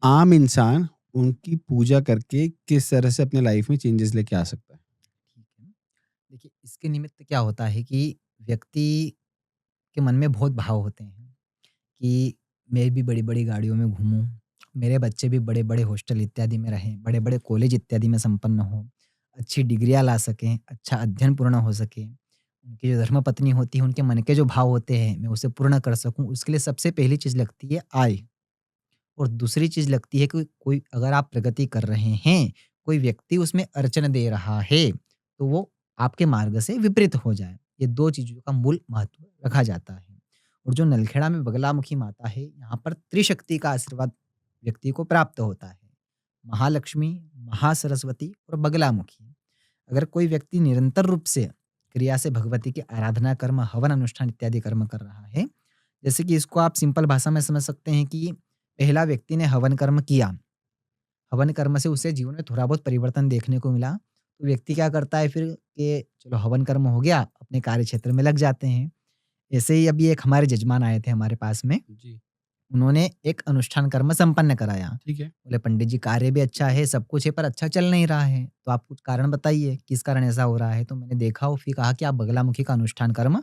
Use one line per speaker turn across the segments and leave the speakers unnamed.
आम इंसान उनकी पूजा करके किस तरह से अपने लाइफ में चेंजेस लेके आ सकता है?
ठीक है। देखिए, इसके निमित्त क्या होता है कि व्यक्ति के मन में बहुत भाव होते हैं कि मैं भी बड़ी-बड़ी गाड़ियों में घूमूँ, मेरे बच्चे भी बड़े-बड़े हॉस्टल इत्यादि में रहें, बड़े-बड़े कॉलेज इत्यादि में संपन्न हों, अच्छी डिग्रियाँ ला सकें, अच्छा अध्ययन पूर्ण हो सके। उनकी जो धर्मपत्नी होती है, उनके मन के जो भाव होते हैं, मैं उसे पूर्ण कर सकूँ, उसके लिए सबसे पहली चीज़ लगती है आय। और दूसरी चीज़ लगती है कि कोई अगर आप प्रगति कर रहे हैं, कोई व्यक्ति उसमें अड़चन दे रहा है, तो वो आपके मार्ग से विपरीत हो जाए। ये 2 चीज़ों का मूल महत्व रखा जाता है। और जो नलखेड़ा में बगलामुखी माता है, यहाँ पर त्रिशक्ति का आशीर्वाद व्यक्ति को प्राप्त होता है। महालक्ष्मी, महासरस्वती और बगलामुखी। अगर कोई व्यक्ति निरंतर रूप से क्रिया से भगवती की आराधना, कर्म, हवन, अनुष्ठान इत्यादि कर्म कर रहा है, जैसे कि इसको आप सिंपल भाषा में समझ सकते हैं कि पहला व्यक्ति ने हवन कर्म किया। हवन कर्म से उसे जीवन में थोड़ा बहुत परिवर्तन देखने को मिला। तो व्यक्ति क्या करता है फिर कि चलो हवन कर्म हो गया, अपने कार्य क्षेत्र में लग जाते हैं। ऐसे ही अभी एक हमारे जजमान आए थे हमारे पास में,
जी।
उन्होंने एक अनुष्ठान कर्म संपन्न कराया।
ठीक है।
बोले पंडित जी कार्य भी अच्छा है, सब कुछ है पर अच्छा चल नहीं रहा है। तो आप कुछ कारण बताइए, किस कारण ऐसा हो रहा है? तो मैंने देखा और फिर कहा कि आप बगलामुखी का अनुष्ठान कर्म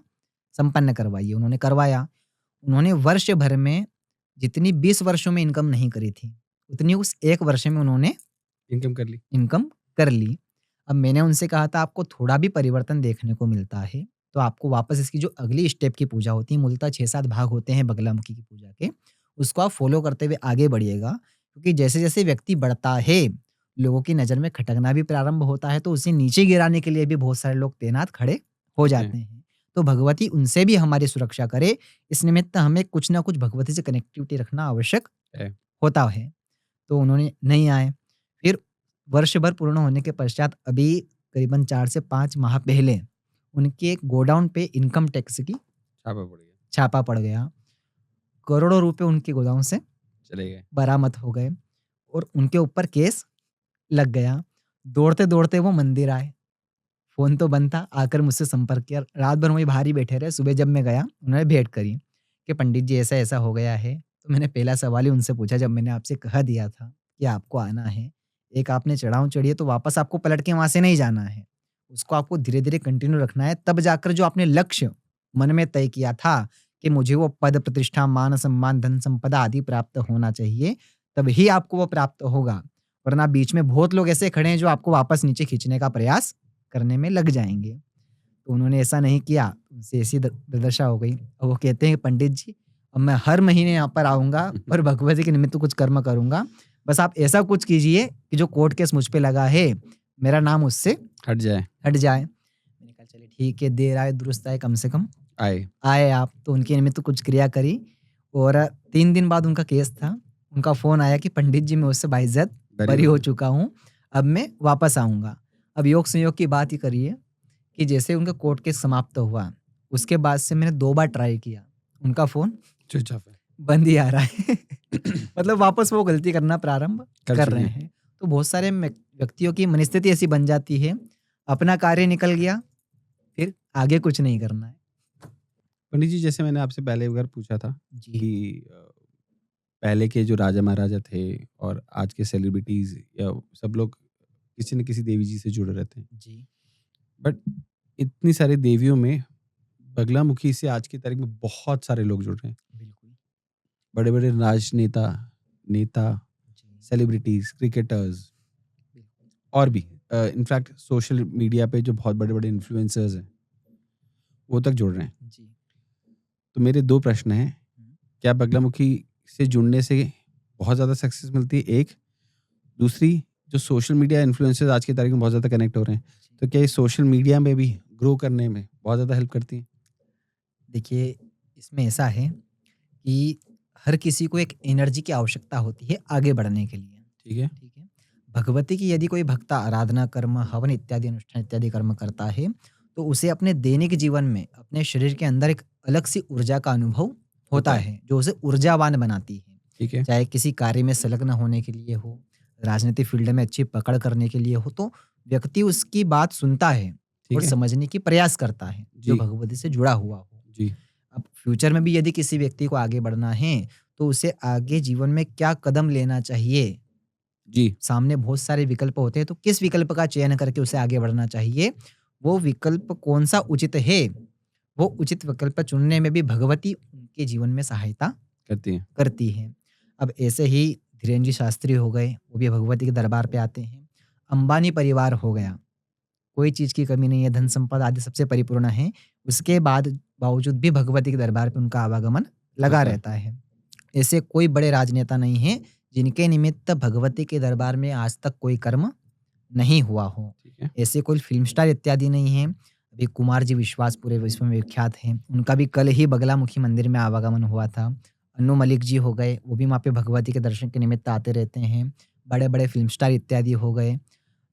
संपन्न करवाइए। उन्होंने करवाया। उन्होंने वर्ष भर में जितनी 20 वर्षों में इनकम नहीं करी थी, उतनी उस 1 वर्ष में उन्होंने
इनकम कर ली।
इनकम कर ली। अब मैंने उनसे कहा था आपको थोड़ा भी परिवर्तन देखने को मिलता है, तो आपको वापस इसकी जो अगली स्टेप की पूजा होती है, मूलतः 6-7 भाग होते हैं बगलामुखी की पूजा के, उसको आप फ़ॉलो करते हुए आगे बढ़िएगा। क्योंकि जैसे-जैसे व्यक्ति बढ़ता है, लोगों की नज़र में खटकना भी प्रारंभ होता है, तो उसे नीचे गिराने के लिए भी बहुत सारे लोग तैनात खड़े हो
होते हैं।
जाते हैं। तो भगवती उनसे भी हमारी सुरक्षा करे, इस निमित्त हमें कुछ न कुछ भगवती से कनेक्टिविटी रखना आवश्यक
है।
होता है। तो उन्होंने नहीं आए। फिर वर्ष भर पूर्ण होने के पश्चात अभी करीबन 4 से 5 माह पहले उनके एक गोडाउन पे इनकम टैक्स की
छापा पड़ गया।
छापा पड़ गया। करोड़ों रुपए उनके गोदाम से
चले गए।
बरामद हो गए और उनके ऊपर केस लग गया। दौड़ते-दौड़ते वो मंदिर आए। फ़ोन तो बंद था, आकर मुझसे संपर्क किया। रात भर वहीं बाहर ही बैठे रहे। सुबह जब मैं गया, उन्होंने भेंट करी कि पंडित जी ऐसा-ऐसा हो गया है। तो मैंने पहला सवाल ही उनसे पूछा, जब मैंने आपसे कह दिया था कि आपको आना है, एक आपने चढ़ाव चढ़ी है तो वापस आपको पलट के वहाँ से नहीं जाना है। उसको आपको धीरे-धीरे कंटिन्यू रखना है, तब जाकर जो आपने लक्ष्य मन में तय किया था कि मुझे वो पद, प्रतिष्ठा, मान, सम्मान, धन संपदा आदि प्राप्त होना चाहिए, तभी आपको वो प्राप्त होगा। वरना बीच में बहुत लोग ऐसे खड़े हैं जो आपको वापस नीचे खींचने का प्रयास करने में लग जाएँगे। तो उन्होंने ऐसा नहीं किया, उनसे ऐसी दुर्दशा हो गई। और वो कहते हैं पंडित जी अब मैं हर महीने यहाँ पर आऊँगा और भगवती के निमित्त कुछ कर्म करूँगा। बस आप ऐसा कुछ कीजिए कि जो कोर्ट केस मुझ पे लगा है, मेरा नाम उससे
हट जाए।
हट जाए। मैंने कहा चलिए ठीक है, देर आए दुरुस्त आए, कम से कम
आए।
आए आप। तो उनके निमित्त कुछ क्रिया करी और 3 दिन बाद उनका केस था। उनका फ़ोन आया कि पंडित जी मैं उससे बाइज़्ज़त
बरी
बरी
हो
हो
गए।
चुका हूँ, अब मैं वापस आऊँगा। अब योग संयोग की बात ही करिए कि जैसे उनका कोर्ट केस समाप्त हुआ, उसके बाद से मैंने 2 बार ट्राई किया, उनका फ़ोन
स्विच ऑफ है।
बंद ही आ रहा है। मतलब वापस वो गलती करना प्रारंभ
कर
कर
चुके
रहे
हैं।
हैं। तो बहुत सारे व्यक्तियों की मनस्थिति ऐसी बन जाती है, अपना कार्य निकल गया, फिर आगे कुछ नहीं करना है।
पंडित जी, जैसे मैंने आपसे पहले एक बार पूछा था
जी,
कि पहले के जो राजा महाराजा थे और आज के सेलिब्रिटीज़ या सब लोग किसी न किसी देवी जी से जुड़े रहते हैं।
जी,
बट इतनी सारी देवियों में बगलामुखी से आज की तारीख में बहुत सारे लोग जुड़ रहे हैं।
बिल्कुल।
बड़े-बड़े राजनेता, नेता,
जी,
सेलिब्रिटीज़, क्रिकेटर्स
बिल्कुल।
और भी इनफैक्ट सोशल मीडिया पे जो बहुत बड़े-बड़े इन्फ्लुएंसर्स हैं, वो तक जुड़ रहे हैं।
जी।
तो मेरे 2 प्रश्न हैं,
हुँ,
क्या बगलामुखी से जुड़ने से बहुत ज़्यादा सक्सेस मिलती है? एक, दूसरी जो सोशल मीडिया इन्फ्लुएंसर्स आज की तारीख में बहुत ज़्यादा कनेक्ट हो रहे हैं,
जी।
तो क्या ये सोशल मीडिया में भी ग्रो करने में बहुत ज़्यादा हेल्प करती हैं?
देखिए, इसमें ऐसा है कि हर किसी को एक एनर्जी की आवश्यकता होती है आगे बढ़ने के लिए,
ठीक है?
ठीक है? भगवती की यदि कोई भक्त आराधना कर्म, हवन इत्यादि अनुष्ठान इत्यादि कर्म करता है, तो उसे अपने दैनिक जीवन में अपने शरीर के अंदर एक अलग-सी ऊर्जा का अनुभव
होता
होता
है।
है, जो उसे ऊर्जावान बनाती है।
ठीक है?
चाहे किसी कार्य में संलग्न होने के लिए हो, राजनीतिक फ़ील्ड में अच्छी पकड़ करने के लिए हो, तो व्यक्ति उसकी बात सुनता है
ठीक
और
है?
समझने की प्रयास करता है, जो
जी,
भगवती से जुड़ा हुआ हो।
जी।
अब फ्यूचर में भी यदि किसी व्यक्ति को आगे बढ़ना है, तो उसे आगे जीवन में क्या कदम लेना चाहिए?
जी,
सामने बहुत सारे विकल्प होते हैं, तो किस विकल्प का चयन करके उसे आगे बढ़ना चाहिए? वो विकल्प कौन-सा उचित है? वो उचित विकल्प चुनने में भी भगवती उनके जीवन में सहायता
करती हैं।
करती हैं। अब ऐसे ही धीरेन्द्र जी शास्त्री हो गए, वो भी भगवती के दरबार पे आते हैं। अंबानी परिवार हो गया, कोई चीज़ की कमी नहीं है, धन संपदा आदि सबसे परिपूर्ण है। उसके बाद बावजूद भी भगवती के दरबार पे उनका आवागमन लगा
होता है।
रहता है। ऐसे कोई बड़े राजनेता नहीं हैं, जिनके निमित्त भगवती के दरबार में आज तक कोई कर्म नहीं हुआ हो।
ठीक है।
ऐसे कोई फ़िल्म स्टार इत्यादि नहीं हैं। अभी कुमार जी विश्वास पूरे विश्व में विख्यात हैं। उनका भी कल ही बगलामुखी मंदिर में आवागमन हुआ था। अनु मलिक जी हो गए, वो भी वहाँ पे भगवती के दर्शन के निमित्त आते रहते हैं। बड़े-बड़े फ़िल्म स्टार इत्यादि हो गए।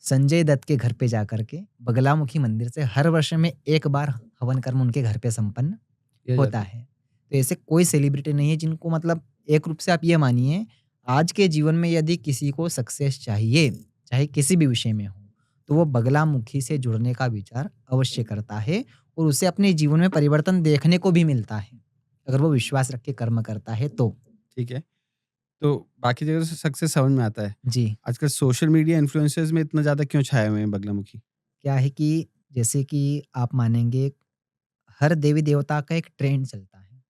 संजय दत्त के घर पे जाकर के बगलामुखी मंदिर से हर वर्ष में 1 बार हवन कर्म उनके घर पे संपन्न
किया
होता
जाता है।
है। तो ऐसे कोई सेलिब्रिटी नहीं है जिनको मतलब एक रूप से आप ये मानिए, आज के जीवन में यदि किसी को सक्सेस चाहिए, चाहे किसी भी विषय में हो, तो वो बगलामुखी से जुड़ने का विचार अवश्य करता है और उसे अपने जीवन में परिवर्तन देखने को भी मिलता है, अगर वो विश्वास रख के कर्म करता है तो।
ठीक है। तो बाकी जगह से सक्सेस समझ में आता है।
जी,
आजकल सोशल मीडिया इन्फ्लुएंसर्स में इतना ज़्यादा क्यों छाए हुए हैं बगलामुखी?
क्या है कि जैसे कि आप मानेंगे, हर देवी-देवता का एक ट्रेंड चलता है।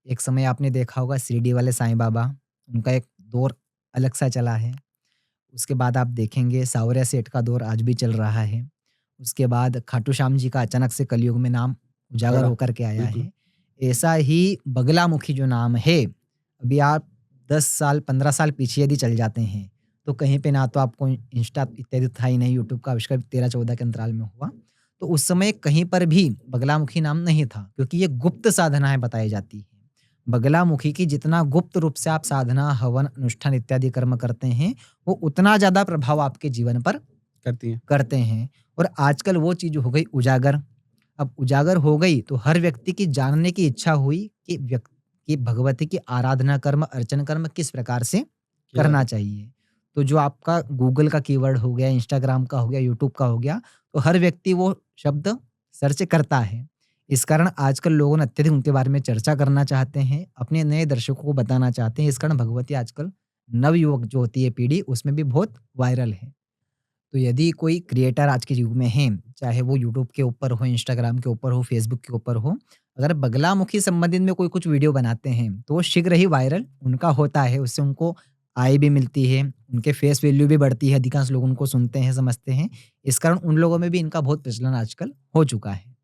एक समय आपने देखा होगा शिरडी वाले साईं बाबा, उनका एक दौर अलग-सा चला है। उसके बाद आप देखेंगे सावरिया सेठ का दौर आज भी चल रहा है। उसके बाद खाटू श्याम जी का अचानक से कलयुग में नाम उजागर
बड़ा
होकर के आया
बिल्कुल।
है। ऐसा ही बगलामुखी जो नाम है, अभी आप 10 साल, 15 साल पीछे यदि चल जाते हैं, तो कहीं पे ना तो आपको इंस्टा इत्यादि था ही नहीं, यूट्यूब का आविष्कार 13-14 के अंतराल में हुआ। तो उस समय कहीं पर भी बगलामुखी नाम नहीं था, क्योंकि ये गुप्त साधनाएँ बताई जाती हैं। बगलामुखी की जितना गुप्त रूप से आप साधना, हवन, अनुष्ठान इत्यादि कर्म करते हैं, वो उतना ज़्यादा प्रभाव आपके जीवन पर
करती हैं।
करते हैं। और आजकल वो चीज़ हो गई उजागर। अब उजागर हो गई तो हर व्यक्ति की जानने की इच्छा हुई कि कि भगवती की आराधना कर्म, अर्चन कर्म किस प्रकार से
किया
करना
जाता है।
चाहिए। तो जो आपका गूगल का कीवर्ड हो गया, इंस्टाग्राम का हो गया, यूट्यूब का हो गया, तो हर व्यक्ति वो शब्द सर्च करता है। इस कारण आजकल लोगों ने अत्यधिक उनके बारे में चर्चा करना चाहते हैं, अपने नए दर्शकों को बताना चाहते हैं। इस कारण भगवती आजकल नवयुवक जो होती है पीढ़ी, उसमें भी बहुत वायरल है। तो यदि कोई क्रिएटर आज के युग में हैं, चाहे वो यूट्यूब के ऊपर हो, इंस्टाग्राम के ऊपर हो, फेसबुक के ऊपर हो, अगर बगलामुखी संबंधित में कोई कुछ वीडियो बनाते हैं, तो वो शीघ्र ही वायरल उनका होता है। उससे उनको आय भी मिलती है, उनके फेस वैल्यू भी बढ़ती है, अधिकांश लोग उनको सुनते हैं, समझते हैं। इस कारण उन लोगों में भी इनका बहुत प्रचलन आजकल हो चुका है।